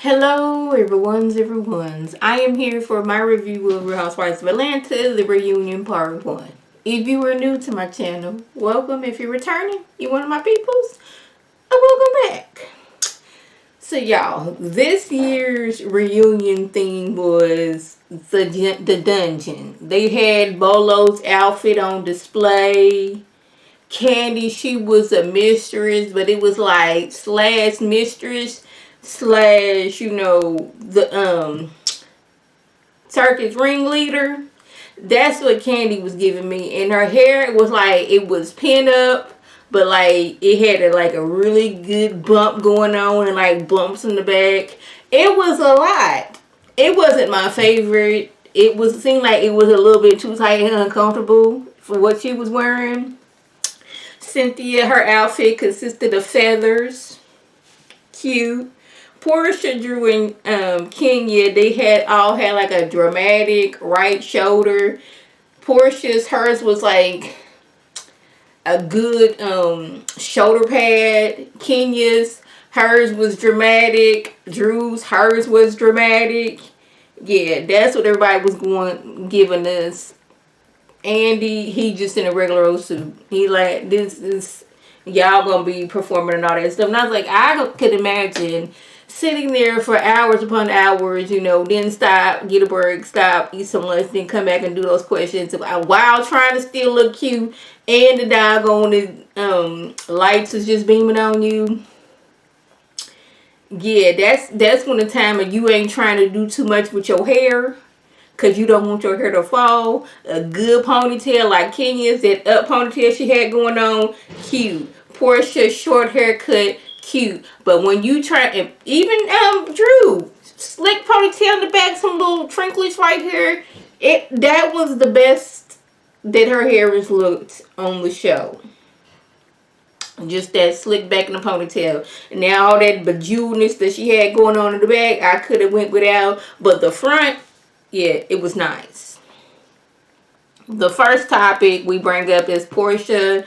Hello, everyone's. I am here for my review of Real Housewives of Atlanta, the reunion part 1. If you are new to my channel, welcome. If you're returning, you one of my peoples, welcome back. So y'all, this year's reunion theme was the dungeon. They had Bolo's outfit on display. Candy, she was a mistress, but it was like slash mistress slash, the circus ringleader. That's what Candy was giving me. And her hair was like, it was pinned up, but like it had a really good bump going on and like bumps in the back. It was a lot. It wasn't my favorite. Seemed like it was a little bit too tight and uncomfortable for what she was wearing. Cynthia, her outfit consisted of feathers. Cute. Portia, Drew, and Kenya, they all had like a dramatic right shoulder. Hers was like a good shoulder pad. Hers was dramatic. Hers was dramatic. Yeah, that's what everybody was giving us. Andy, he just in a regular old suit. He like, this is, y'all gonna be performing and all that stuff. And I was like, I could imagine sitting there for hours upon hours, then stop, get a break, stop, eat some lunch, then come back and do those questions while trying to still look cute, and the doggone lights is just beaming on you. Yeah, that's when the time of you ain't trying to do too much with your hair, because you don't want your hair to fall. A good ponytail like Kenya's, that up ponytail she had going on, cute. Portia, short haircut, cute. But when you try, even Drew, slick ponytail in the back, some little trinkles right here, that was the best that her hair has looked on the show. Just that slick back in the ponytail. And now all that bejeweledness that she had going on in the back, I could have went without. But the front, yeah, it was nice. The first topic we bring up is Portia,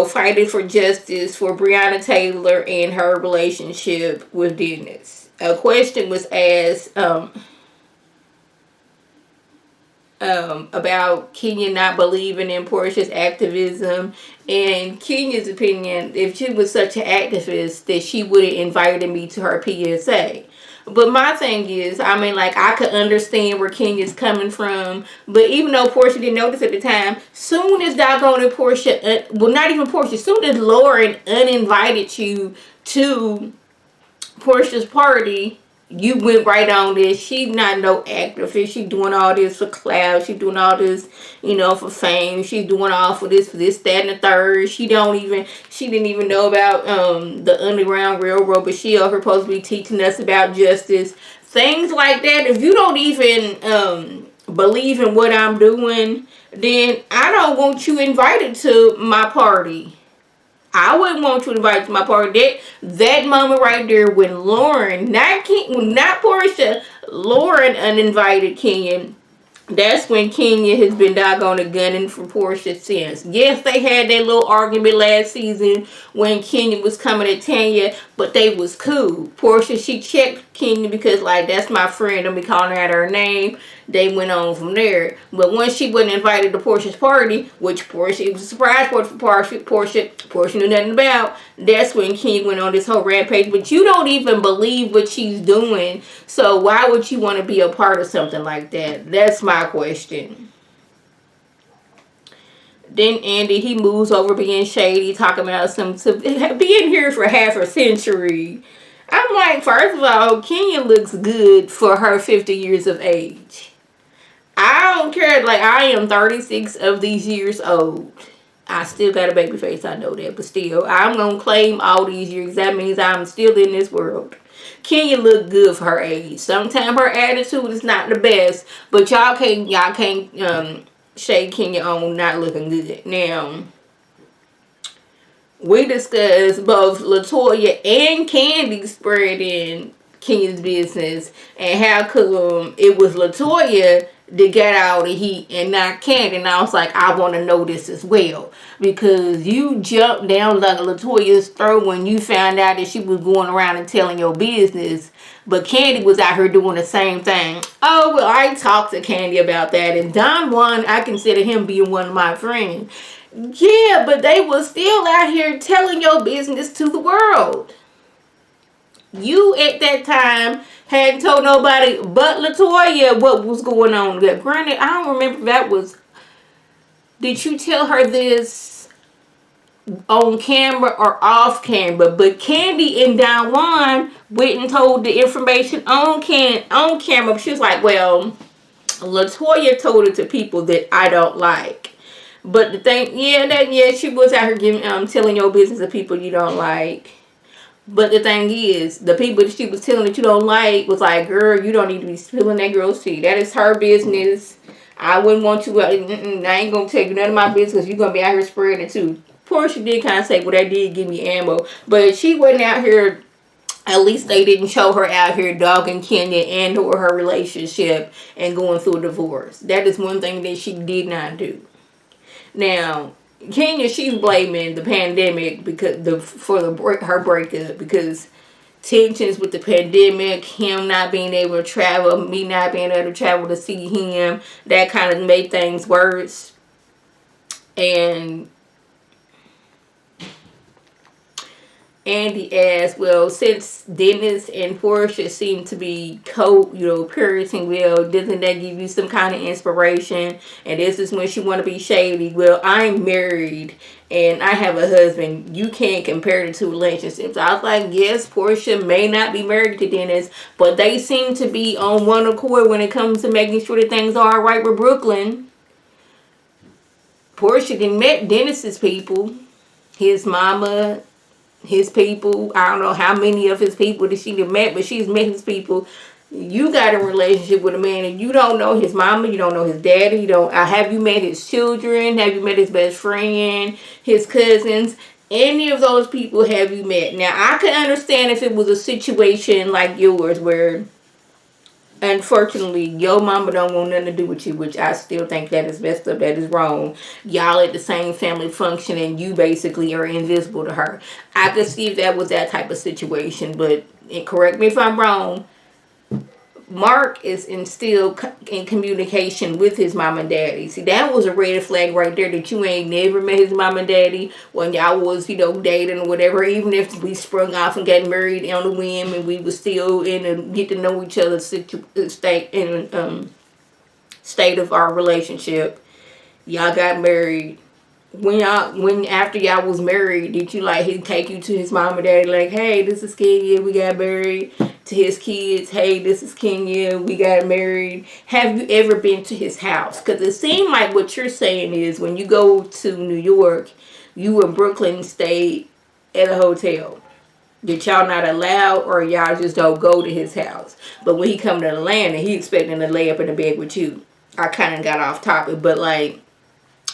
fighting for justice for Breonna Taylor and her relationship with Dennis. A question was asked about Kenya not believing in Portia's activism, and Kenya's opinion, if she was such an activist, that she would have invited me to her PSA. But my thing is, I could understand where Kenya's coming from. But even though Portia didn't notice at the time, soon as doggone Portia, not even Portia, soon as Lauren uninvited you to Portia's party, you went right on this. She's not no activist. She doing all this for clout. She doing all this, for fame. She's doing all for this, that, and the third. She didn't even know about the Underground Railroad, but she over supposed to be teaching us about justice. Things like that. If you don't even believe in what I'm doing, then I don't want you invited to my party. I wouldn't want you to invite to my party. That moment right there when Lauren, not Portia, Lauren uninvited Kenya. That's when Kenya has been doggone gunning for Portia since. Yes, they had that little argument last season when Kenya was coming at Tanya, but they was cool. Portia, she checked Kenya because, that's my friend. Don't be calling her out her name. They went on from there. But once she wasn't invited to Portia's party, which Portia, it was a surprise for Portia knew nothing about, that's when Kenya went on this whole rampage. But you don't even believe what she's doing, so why would you want to be a part of something like that? That's my question. Then Andy, he moves over being shady, talking about being here for half a century. I'm like, first of all, Kenya looks good for her 50 years of age. I don't care. I am 36 of these years old. I still got a baby face, I know that, but still, I'm going to claim all these years. That means I'm still in this world. Kenya look good for her age. Sometimes her attitude is not the best, but y'all can't shade Kenya on not looking good. Now, we discussed both LaToya and Candy spreading Kenya's business, and how come it was LaToya that got all the heat and not Candy. And I was like, I want to know this as well. Because you jumped down like Latoya's throat when you found out that she was going around and telling your business. But Candy was out here doing the same thing. Oh, well, I talked to Candy about that. And Don Juan, I consider him being one of my friends. Yeah, but they was still out here telling your business to the world. You at that time hadn't told nobody but Latoya what was going on. Granted, I don't remember if that was. Did you tell her this on camera or off camera? But Candy and Don Juan went and told the information on camera. She was like, well, Latoya told it to people that I don't like. But the thing, she was out here giving, telling your business to people you don't like. But the thing is, the people that she was telling that you don't like was like, girl, you don't need to be spilling that girl's tea. That is her business. I wouldn't want you, I ain't going to tell you none of my business because you're going to be out here spreading it too. Portia did kind of say, well, that did give me ammo. But she wasn't out here, at least they didn't show her out here dogging Kenya and or her relationship and going through a divorce. That is one thing that she did not do. Now, Kenya, she's blaming the pandemic because her breakup because tensions with the pandemic, him not being able to travel, me not being able to travel to see him, that kind of made things worse. And Andy asked, well, since Dennis and Portia seem to be parenting well, doesn't that give you some kind of inspiration? And this is when she want to be shady. Well, I'm married and I have a husband. You can't compare the two relationships. I was like, yes, Portia may not be married to Dennis, but they seem to be on one accord when it comes to making sure that things are all right with Brooklyn. Portia didn't met Dennis's people, his mama, his people. I don't know how many of his people that she met, but she's met his people. You got a relationship with a man and you don't know his mama, you don't know his daddy, have you met his children, have you met his best friend, his cousins? Any of those people have you met? Now, I could understand if it was a situation like yours where unfortunately your mama don't want nothing to do with you, which I still think that is messed up, that is wrong. Y'all at the same family function and you basically are invisible to her. I could see if that was that type of situation, but correct me if I'm wrong, Mark is still in communication with his mom and daddy. See, that was a red flag right there, that you ain't never met his mom and daddy when y'all was, dating or whatever. Even if we sprung off and got married on the whim and we was still in a get to know each other's state of our relationship. Y'all got married. When after y'all was married, did you he take you to his mom and daddy like, hey, this is Kenya, we got married? To his kids, hey, this is Kenya, we got married? Have you ever been to his house? Because it seemed like what you're saying is when you go to New York, you in Brooklyn stay at a hotel. That y'all not allowed, or y'all just don't go to his house. But when he come to Atlanta, he expecting to lay up in the bed with you. I kind of got off topic, but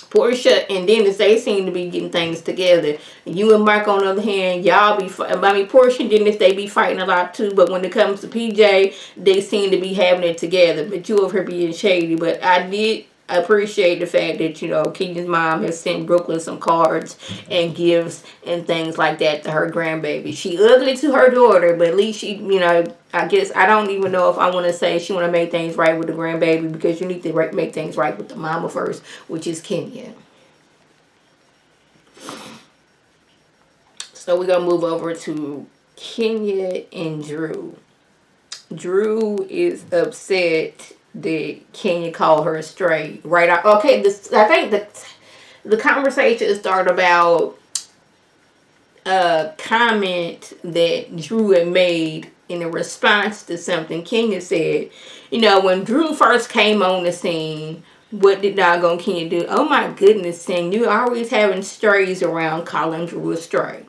Portia and Dennis, they seem to be getting things together. You and Mark, on the other hand, y'all be Portia and Dennis, they be fighting a lot too. But when it comes to PJ, they seem to be having it together. But you over here being shady. But I did appreciate the fact that, Kenya's mom has sent Brooklyn some cards and gifts and things like that to her grandbaby. She ugly to her daughter, but at least she, I guess, I don't even know if I want to say she want to make things right with the grandbaby, because you need to make things right with the mama first, which is Kenya. So we're going to move over to Kenya and Drew. Drew is upset that Kenya called her straight right out. Okay, I think the conversation started about a comment that Drew had made in a response to something Kenya said. When Drew first came on the scene, what did doggone Kenya do? Oh my goodness, Sin, you always having strays around calling Drew a stray.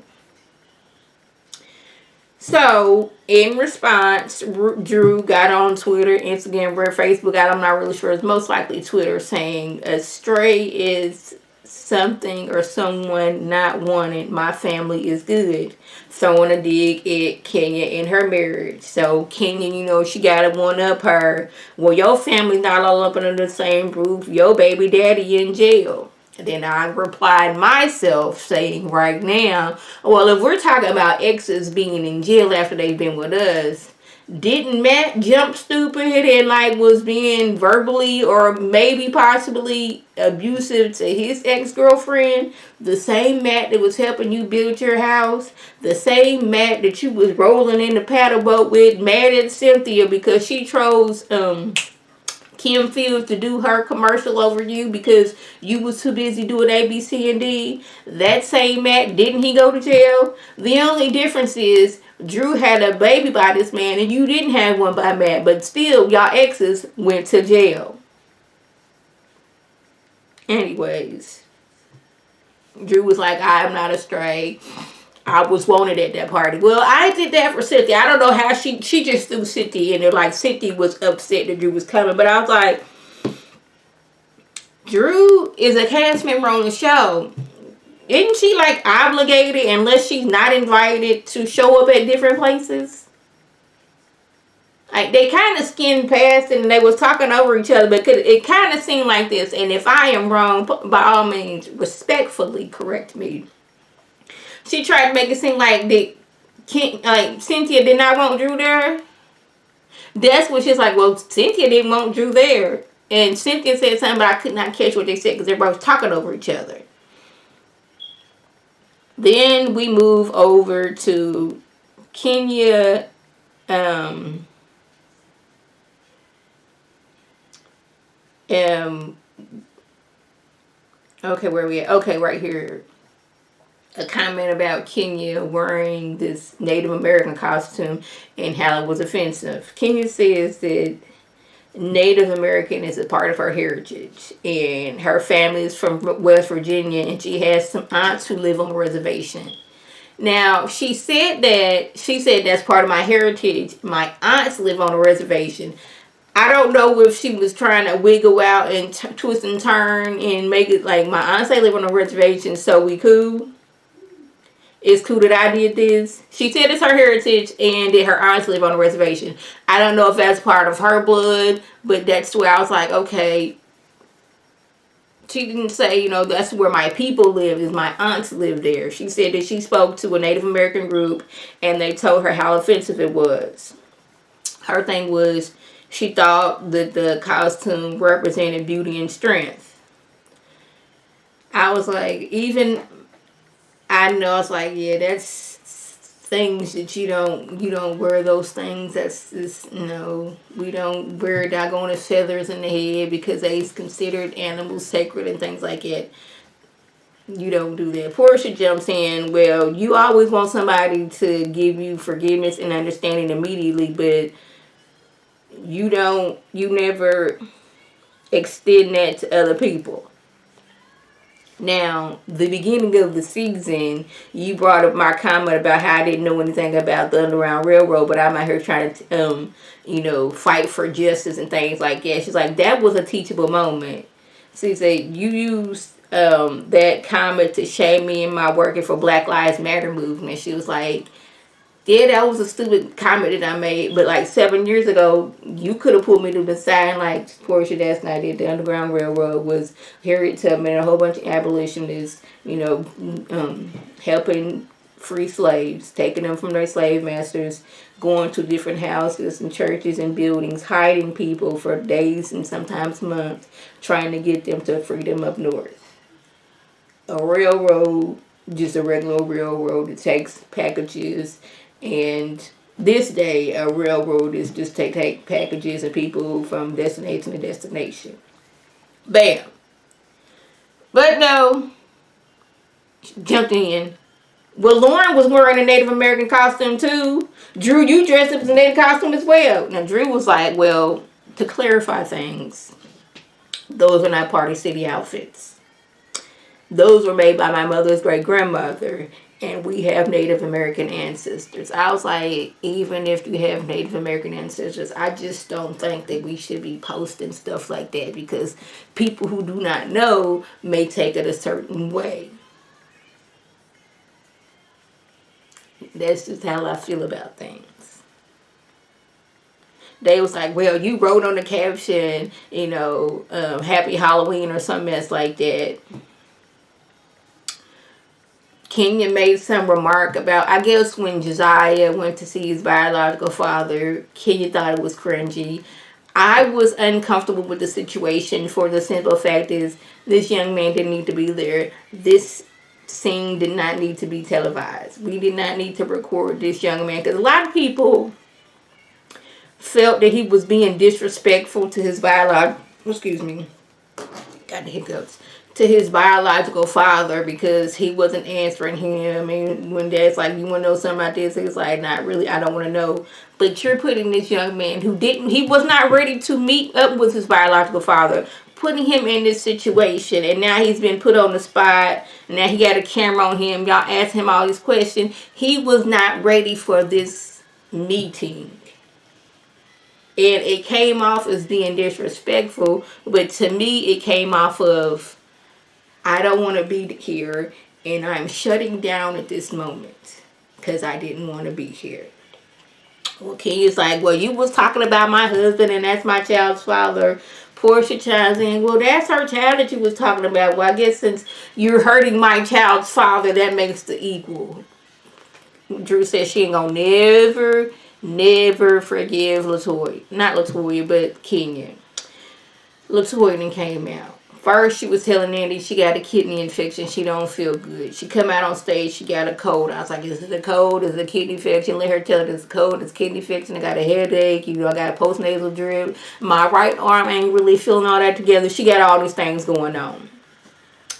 So, in response, Drew got on Twitter, Instagram, Facebook. I'm not really sure. It's most likely Twitter, saying a stray is something or someone not wanted, my family is good. Throwing a dig at Kenya and her marriage. So Kenya, she got to one up her. Well, your family's not all up under the same roof. Your baby daddy in jail. And then I replied myself saying right now, well, if we're talking about exes being in jail after they've been with us, didn't Matt jump stupid and was being verbally or maybe possibly abusive to his ex-girlfriend? The same Matt that was helping you build your house, the same Matt that you was rolling in the paddle boat with, mad at Cynthia because she chose Kim Fields to do her commercial over you because you was too busy doing A, B, C, and D. That same Matt, didn't he go to jail? The only difference is Drew had a baby by this man and you didn't have one by Matt, but still y'all exes went to jail. Anyways, Drew was like, I'm not astray. I was wanted at that party. Well, I did that for Cynthia. I don't know how she just threw Cynthia in there. Like, Cynthia was upset that Drew was coming. But I was like, Drew is a cast member on the show. Isn't she obligated unless she's not invited to show up at different places? They kind of skimmed past it and they was talking over each other, but it kind of seemed like this. And if I am wrong, by all means, respectfully correct me. She tried to make it seem like Cynthia did not want Drew there. That's what she's like, well, Cynthia didn't want Drew there. And Cynthia said something, but I could not catch what they said because everybody was talking over each other. Then we move over to Kenya. Okay, where are we at? Okay, right here. A comment about Kenya wearing this Native American costume and how it was offensive. Kenya says that Native American is a part of her heritage and her family is from West Virginia and she has some aunts who live on the reservation. Now, she said that's part of my heritage. My aunts live on a reservation. I don't know if she was trying to wiggle out and twist and turn and make it like my aunts they live on a reservation, so we cool. It's cool that I did this. She said it's her heritage and that her aunts live on a reservation. I don't know if that's part of her blood, but that's where I was like, okay. She didn't say, that's where my people live, is my aunts live there. She said that she spoke to a Native American group and they told her how offensive it was. Her thing was she thought that the costume represented beauty and strength. I was like, I know, it's like, yeah, that's things that you don't wear those things. That's just, we don't wear doggone feathers in the head because they's considered animals sacred and things like that. You don't do that. Portia jumps in, well, you always want somebody to give you forgiveness and understanding immediately, but you never extend that to other people. Now, the beginning of the season, you brought up my comment about how I didn't know anything about the Underground Railroad, but I'm out here trying to, fight for justice and things like that. She's like, that was a teachable moment. She said, you used that comment to shame me in my working for Black Lives Matter movement. She was like, yeah, that was a stupid comment that I made, but 7 years ago, you could have pulled me to the side like, Portia, that's not it. The Underground Railroad was Harriet Tubman and a whole bunch of abolitionists, helping free slaves, taking them from their slave masters, going to different houses and churches and buildings, hiding people for days and sometimes months, trying to get them to freedom up north. A railroad, just a regular railroad that takes packages. And this day, a railroad is just take packages and people from destination to destination. Bam. But no, jumped in. Well, Lauren was wearing a Native American costume too. Drew, you dressed up as a Native costume as well. Now, Drew was like, well, to clarify things, those are not Party City outfits. Those were made by my mother's great-grandmother. and we have Native American ancestors. I was like, even if you have Native American ancestors, I just don't think that we should be posting stuff like that, because people who do not know may take it a certain way. That's just how I feel about things. They was like, well, you wrote on the caption, Happy Halloween or some mess like that. Kenya made some remark about, I guess when Josiah went to see his biological father, Kenya thought it was cringy. I was uncomfortable with the situation for the simple fact is this young man didn't need to be there. This scene did not need to be televised. We did not need to record this young man, because a lot of people felt that he was being disrespectful to his got the hiccups, to his biological father, because he wasn't answering him. And when Dad's like, you want to know something about this? He's like, not really, I don't want to know. But you're putting this young man he was not ready to meet up with his biological father, putting him in this situation, and now he's been put on the spot. Now he got a camera on him. Y'all ask him all these questions. He was not ready for this meeting. And it came off as being disrespectful, but to me, it came off of, I don't want to be here, and I'm shutting down at this moment because I didn't want to be here. Well, Kenya's like, well, you was talking about my husband, and that's my child's father. Portia chimes in, well, that's her child that you was talking about. Well, I guess since you're hurting my child's father, that makes the equal. Drew says she ain't gonna never forgive Latoya. Not Latoya, but Kenya. Latoya then came out. First, she was telling Andy she got a kidney infection. She don't feel good. She come out on stage. She got a cold. I was like, is it a cold? Is it a kidney infection? Let her tell it it's a cold. It's kidney infection. I got a headache. I got a postnasal drip. My right arm ain't really feeling all that together. She got all these things going on.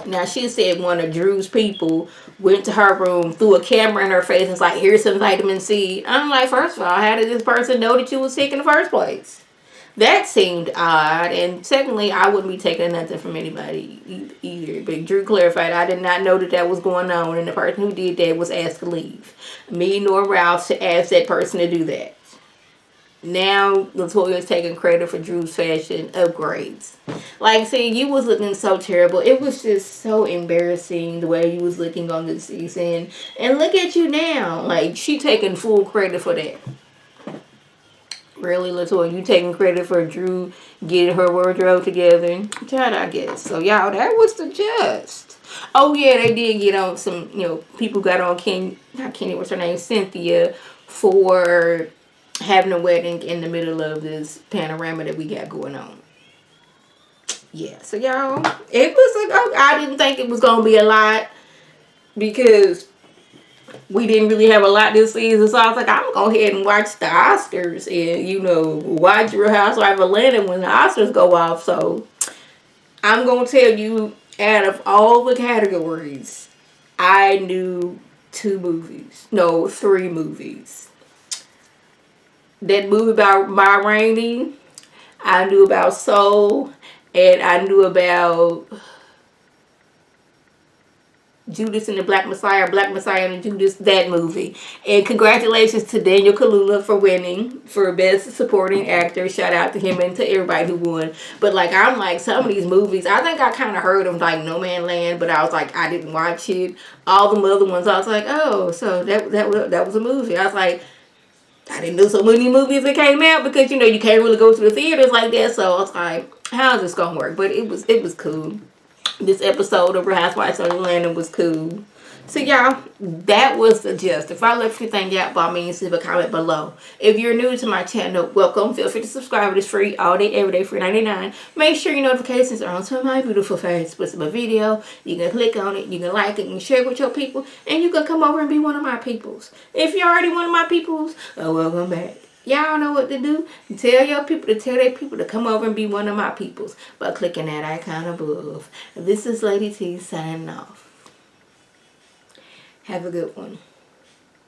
Now, she said one of Drew's people went to her room, threw a camera in her face, and was like, here's some vitamin C. I'm like, first of all, how did this person know that you was sick in the first place? That seemed odd. And secondly, I wouldn't be taking nothing from anybody either. But Drew clarified, I did not know that was going on, and the person who did that was asked to leave. Me nor Ralph asked that person to do that. Now, Latoya is taking credit for Drew's fashion upgrades. Like, see, you was looking so terrible. It was just so embarrassing the way you was looking on this season. And look at you now. Like, she taking full credit for that. Really, Latoya, you taking credit for Drew getting her wardrobe together? Child, I guess. So, y'all, that was the gist. Oh, yeah, they did get on some, people got on what's her name? Cynthia, for having a wedding in the middle of this panorama that we got going on. Yeah, so y'all, it was like, I didn't think it was going to be a lot, because we didn't really have a lot this season. So I was like, I'm going to go ahead and watch the Oscars and, watch Real Housewives of Atlanta when the Oscars go off. So I'm going to tell you, out of all the categories, I knew 3 movies. That movie about Ma Rainey, I knew about Soul, and I knew about Judas and the Black Messiah and Judas, that movie. And congratulations to Daniel Kaluuya for winning for Best Supporting Actor. Shout out to him and to everybody who won. But I'm like, some of these movies, I think I kind of heard them, like No Man Land, but I was like, I didn't watch it. All the other ones, I was like, oh, so that was a movie. I was like, I didn't know so many movies that came out, because you can't really go to the theaters like that. So I was like, how's this gonna work? But it was cool. This episode of Real Housewives of Atlanta was cool. So y'all, that was the gist. If I left anything out, by all means, leave a comment below. If you're new to my channel, welcome. Feel free to subscribe. It is free all day, every day, free $99. Make sure your notifications are on to my beautiful face. Put some video. You can click on it. You can like it. You can share it with your people. And you can come over and be one of my peoples. If you're already one of my peoples, welcome back. Y'all know what to do. Tell your people to tell their people to come over and be one of my peoples by clicking that icon above. This is Lady T signing off. Have a good one.